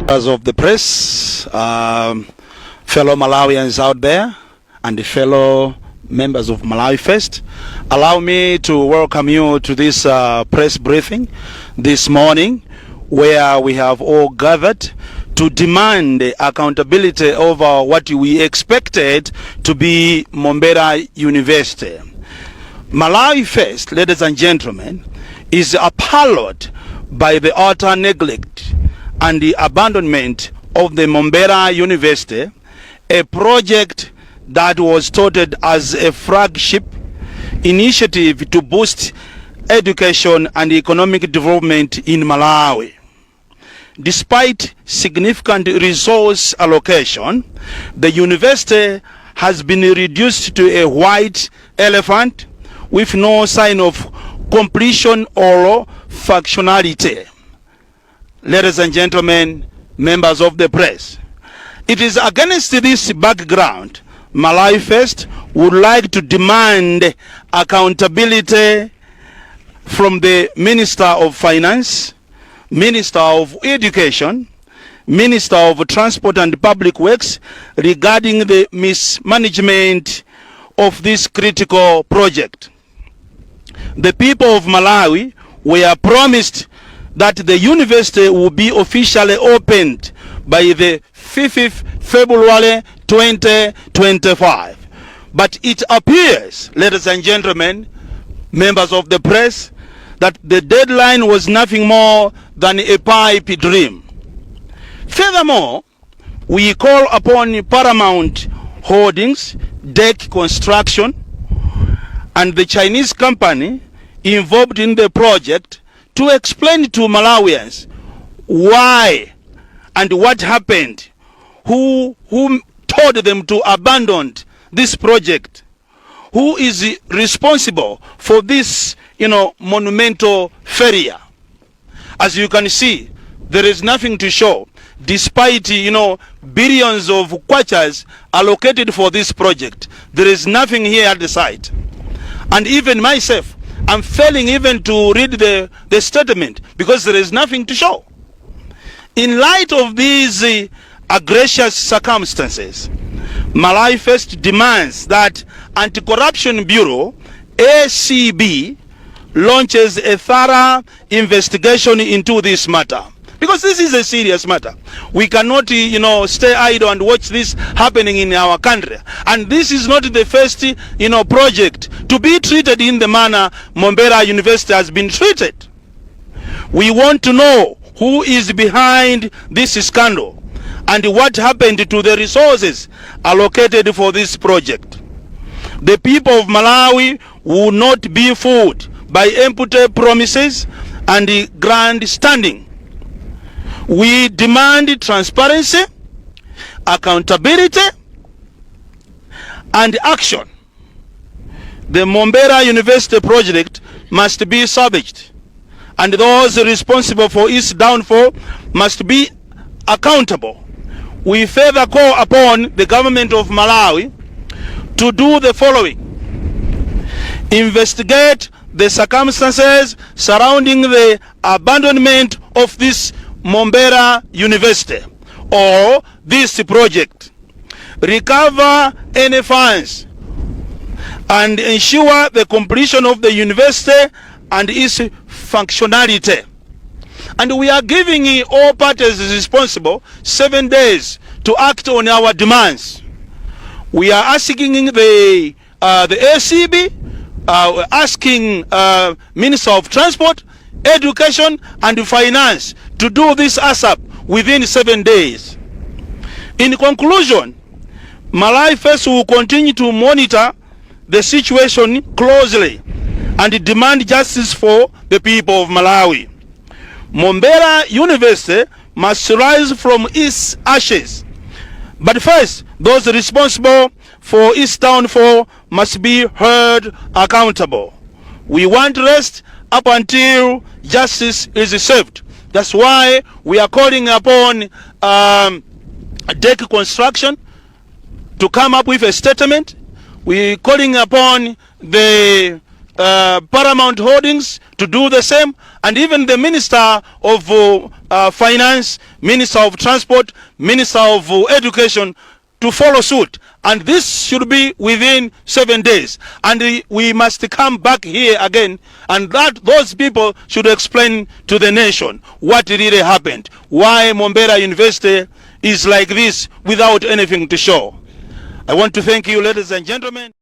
Of the press, fellow Malawians out there, and the fellow members of Malawi First, allow me to welcome you to this press briefing this morning, where we have all gathered to demand accountability over what we expected to be Mombera University. Malawi First, ladies and gentlemen, is appalled by the utter neglect and the abandonment of the Mombera University, a project that was touted as a flagship initiative to boost education and economic development in Malawi. Despite significant resource allocation, the university has been reduced to a white elephant with no sign of completion or functionality. Ladies and gentlemen, members of the press, it is against this background Malawi First would like to demand accountability from the Minister of Finance, Minister of Education, Minister of Transport and Public Works regarding the mismanagement of this critical project. The people of Malawi were promised that the university will be officially opened by the 5th February 2025. But it appears, ladies and gentlemen, members of the press, that the deadline was nothing more than a pipe dream. Furthermore, we call upon Paramount Holdings, Deck Construction, and the Chinese company involved in the project to explain to Malawians why and what happened, who told them to abandon this project, who is responsible for this, monumental failure. As you can see, there is nothing to show, despite, billions of Kwachas allocated for this project. There is nothing here at the site. And even myself, I'm failing even to read the statement because there is nothing to show. In light of these egregious circumstances, Malawi First demands that Anti-Corruption Bureau, ACB, launches a thorough investigation into this matter. Because this is a serious matter. We cannot, stay idle and watch this happening in our country. And this is not the first, project to be treated in the manner Mombera University has been treated. We want to know who is behind this scandal and what happened to the resources allocated for this project. The people of Malawi will not be fooled by empty promises and grandstanding. We demand transparency, accountability, and action. The Mombera University project must be salvaged, and those responsible for its downfall must be accountable. We further call upon the government of Malawi to do the following: investigate the circumstances surrounding the abandonment of this Mombera University or this project, recover any funds, and ensure the completion of the university and its functionality. And we are giving all parties responsible 7 days to act on our demands. We are asking the ACB, asking Minister of Transport, Education and Finance to do this ASAP within 7 days. In conclusion, Malawi First will continue to monitor the situation closely and demand justice for the people of Malawi. Mombera University must rise from its ashes. But first, those responsible for its downfall must be held accountable. We want rest up until justice is served. That's why we are calling upon Deck Construction to come up with a statement. We're calling upon the Paramount Holdings to do the same, and even the Minister of Finance, Minister of Transport, Minister of Education to follow suit. And this should be within 7 days. And we must come back here again, and that those people should explain to the nation what really happened, why Mombera University is like this without anything to show. I want to thank you, ladies and gentlemen.